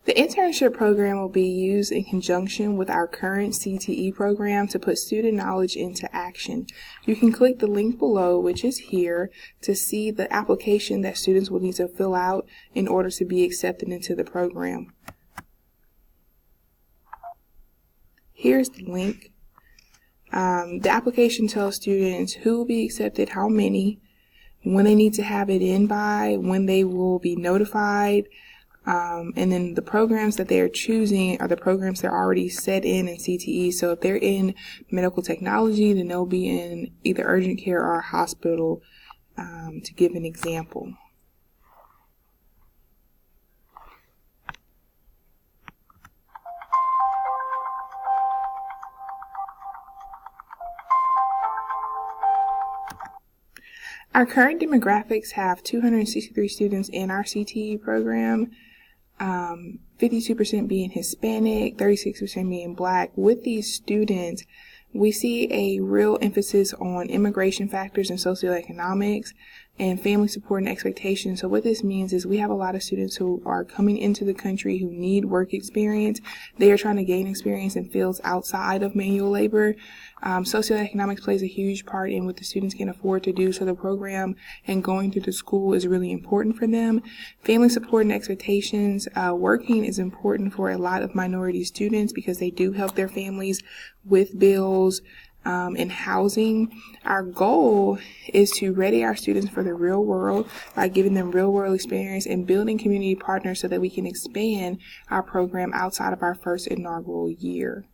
The internship program will be used in conjunction with our current CTE program to put student knowledge into action. You can click the link below, which is here, to see the application that students will need to fill out in order to be accepted into the program. Here's the link. The application tells students who will be accepted, how many, when they need to have it in by, when they will be notified, and then the programs that they are choosing are the programs that are already set in CTE. So if they're in medical technology, then they'll be in either urgent care or a hospital, to give an example. Our current demographics have 263 students in our CTE program, 52% being Hispanic, 36% being Black. With these students, we see a real emphasis on immigration factors and socioeconomics and family support and expectations. So what this means is we have a lot of students who are coming into the country who need work experience. They are trying to gain experience in fields outside of manual labor. Socioeconomics plays a huge part in what the students can afford to do. So the program and going through the school is really important for them. Family support and expectations. Working is important for a lot of minority students because they do help their families with bills, and housing. Our goal is to ready our students for the real world by giving them real world experience and building community partners so that we can expand our program outside of our first inaugural year.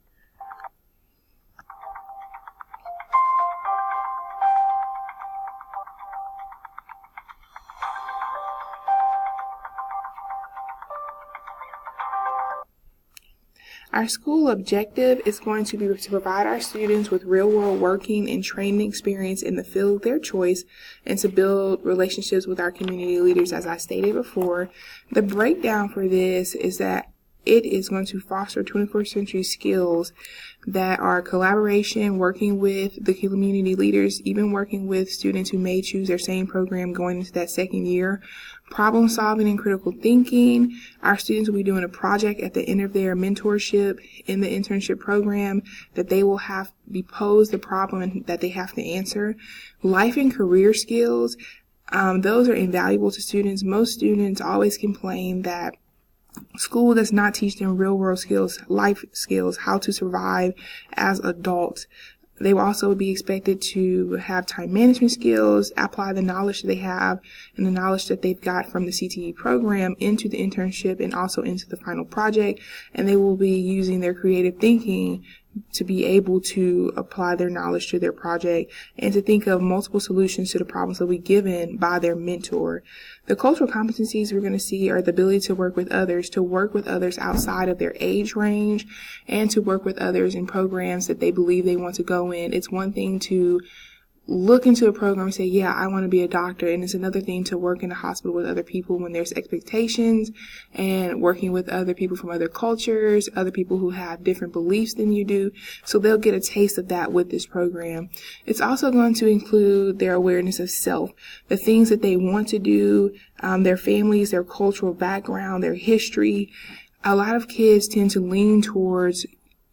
Our school objective is going to be to provide our students with real-world working and training experience in the field of their choice and to build relationships with our community leaders, as I stated before. The breakdown for this is that it is going to foster 21st century skills that are collaboration, working with the community leaders, even working with students who may choose their same program going into that second year. Problem solving and critical thinking. Our students will be doing a project at the end of their mentorship in the internship program that they will have be posed the problem that they have to answer. Life and career skills. Those are invaluable to students. Most students always complain that school does not teach them real world skills, life skills, how to survive as adults. They will also be expected to have time management skills, apply the knowledge that they have and the knowledge that they've got from the CTE program into the internship and also into the final project. And they will be using their creative thinking to be able to apply their knowledge to their project and to think of multiple solutions to the problems that will be given by their mentor. The cultural competencies we're going to see are the ability to work with others outside of their age range, and to work with others in programs that they believe they want to go in. It's one thing to look into a program and say, yeah, I want to be a doctor. And it's another thing to work in a hospital with other people when there's expectations and working with other people from other cultures, other people who have different beliefs than you do. So they'll get a taste of that with this program. It's also going to include their awareness of self, the things that they want to do, their families, their cultural background, their history. A lot of kids tend to lean towards,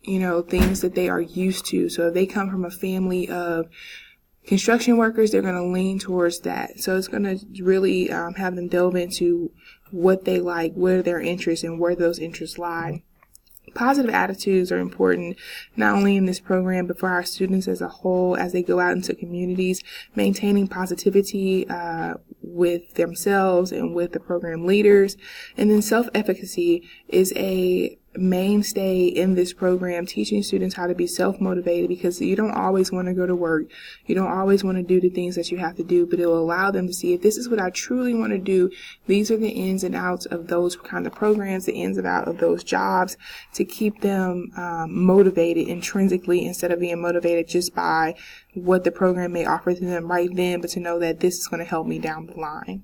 things that they are used to. So if they come from a family of construction workers, they're going to lean towards that. So it's going to really have them delve into what they like, what are their interests, and where those interests lie. Positive attitudes are important, not only in this program, but for our students as a whole as they go out into communities. Maintaining positivity with themselves and with the program leaders. And then self-efficacy is a mainstay in this program, teaching students how to be self-motivated, because you don't always want to go to work. You don't always want to do the things that you have to do, but it will allow them to see, if this is what I truly want to do, these are the ins and outs of those kind of programs, the ins and outs of those jobs, to keep them motivated intrinsically instead of being motivated just by what the program may offer to them right then, but to know that this is going to help me down the line.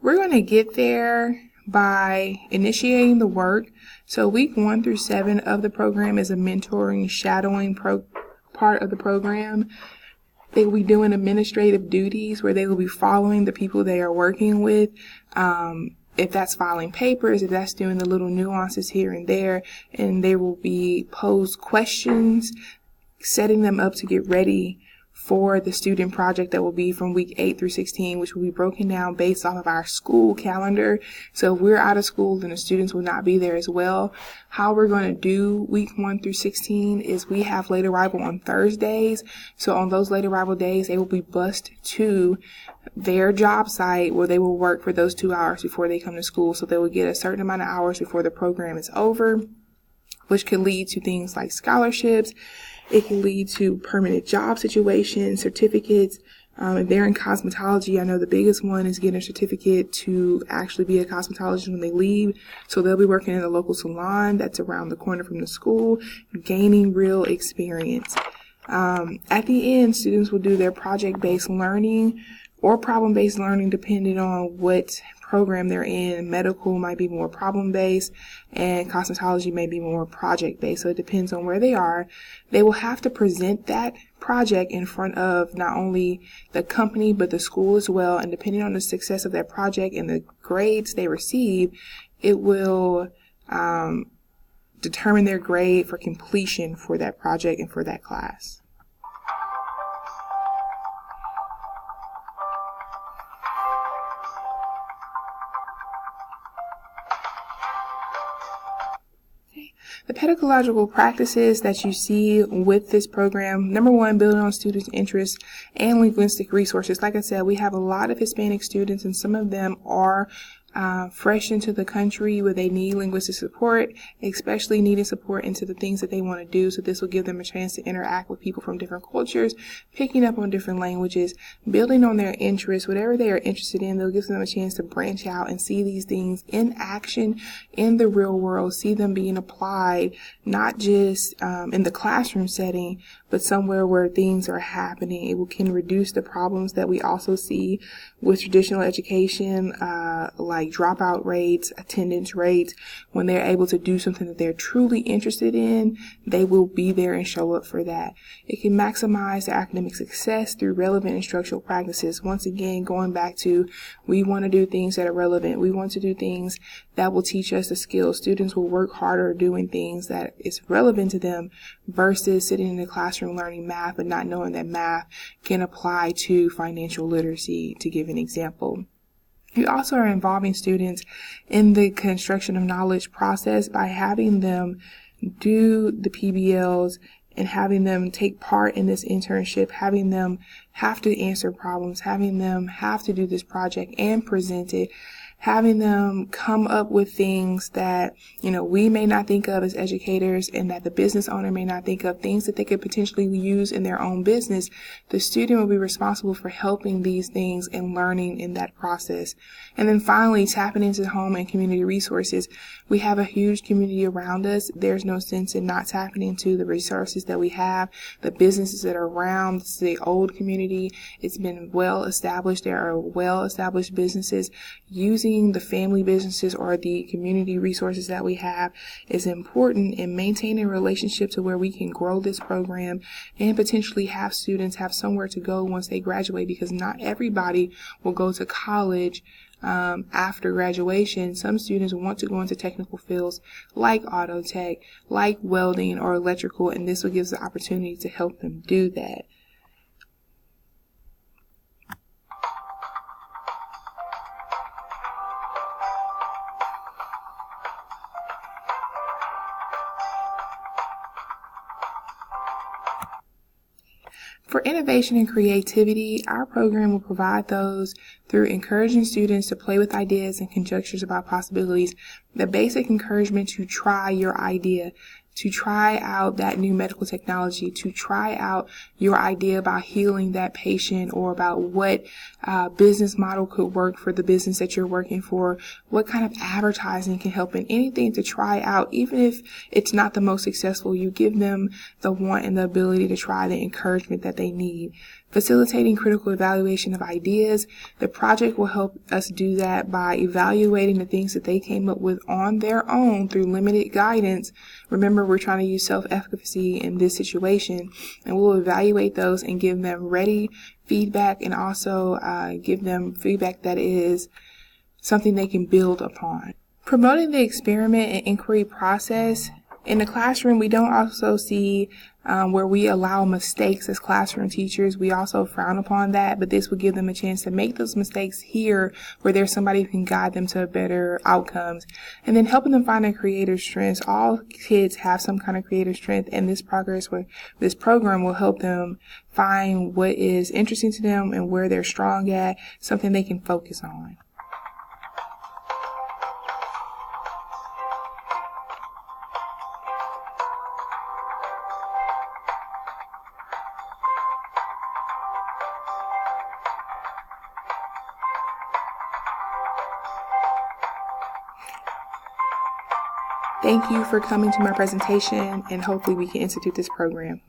We're going to get there by initiating the work. So week 1 through 7 of the program is a mentoring, shadowing part of the program. They will be doing administrative duties where they will be following the people they are working with. If that's filing papers, if that's doing the little nuances here and there, and they will be posed questions, setting them up to get ready for the student project that will be from week 8 through 16, which will be broken down based off of our school calendar. So if we're out of school, then the students will not be there as well. How we're going to do week 1 through 16 is we have late arrival on Thursdays. So on those late arrival days, they will be bused to their job site where they will work for those 2 hours before they come to school. So they will get a certain amount of hours before the program is over, which can lead to things like scholarships. It can lead to permanent job situations, certificates. If they're in cosmetology, I know the biggest one is getting a certificate to actually be a cosmetologist when they leave. So they'll be working in a local salon that's around the corner from the school, gaining real experience. At the end, students will do their project-based learning or problem-based learning depending on what program they're in. Medical might be more problem-based and cosmetology may be more project-based. So it depends on where they are. They will have to present that project in front of not only the company but the school as well. And depending on the success of that project and the grades they receive, it will determine their grade for completion for that project and for that class. The pedagogical practices that you see with this program, number one, building on students' interests and linguistic resources. Like I said, we have a lot of Hispanic students, and some of them are fresh into the country where they need linguistic support, especially needing support into the things that they want to do. So this will give them a chance to interact with people from different cultures, picking up on different languages, building on their interests. Whatever they are interested in, they'll give them a chance to branch out and see these things in action in the real world, see them being applied, not just in the classroom setting, but somewhere where things are happening. It can reduce the problems that we also see with traditional education, like dropout rates, attendance rates. When they're able to do something that they're truly interested in, they will be there and show up for that. It can maximize their academic success through relevant instructional practices. Once again, going back to, we want to do things that are relevant. We want to do things that will teach us the skills. Students will work harder doing things that is relevant to them versus sitting in the classroom learning math but not knowing that math can apply to financial literacy, to give an example. We also are involving students in the construction of knowledge process by having them do the PBLs and having them take part in this internship, having them have to answer problems, having them have to do this project and present it, having them come up with things that, we may not think of as educators and that the business owner may not think of, things that they could potentially use in their own business. The student will be responsible for helping these things and learning in that process. And then finally, tapping into home and community resources. We have a huge community around us. There's no sense in not tapping into the resources that we have, the businesses that are around. This is the old community. It's been well established. There are well established businesses. Using the family businesses or the community resources that we have is important in maintaining a relationship to where we can grow this program and potentially have students have somewhere to go once they graduate, because not everybody will go to college after graduation. Some students want to go into technical fields like auto tech, like welding or electrical, and this will give us the opportunity to help them do that. For innovation and creativity, our program will provide those through encouraging students to play with ideas and conjectures about possibilities. The basic encouragement to try your idea, to try out that new medical technology, to try out your idea about healing that patient or about what business model could work for the business that you're working for, what kind of advertising can help, and anything to try out. Even if it's not the most successful, you give them the want and the ability to try, the encouragement that they need. Facilitating critical evaluation of ideas. The project will help us do that by evaluating the things that they came up with on their own through limited guidance. Remember, we're trying to use self-efficacy in this situation, and we'll evaluate those and give them ready feedback, and also give them feedback that is something they can build upon. Promoting the experiment and inquiry process. In the classroom, we don't also see where we allow mistakes as classroom teachers. We also frown upon that, but this will give them a chance to make those mistakes here where there's somebody who can guide them to better outcomes. And then helping them find their creative strengths. All kids have some kind of creative strength, and this program will help them find what is interesting to them and where they're strong at, something they can focus on. Thank you for coming to my presentation, and hopefully we can institute this program.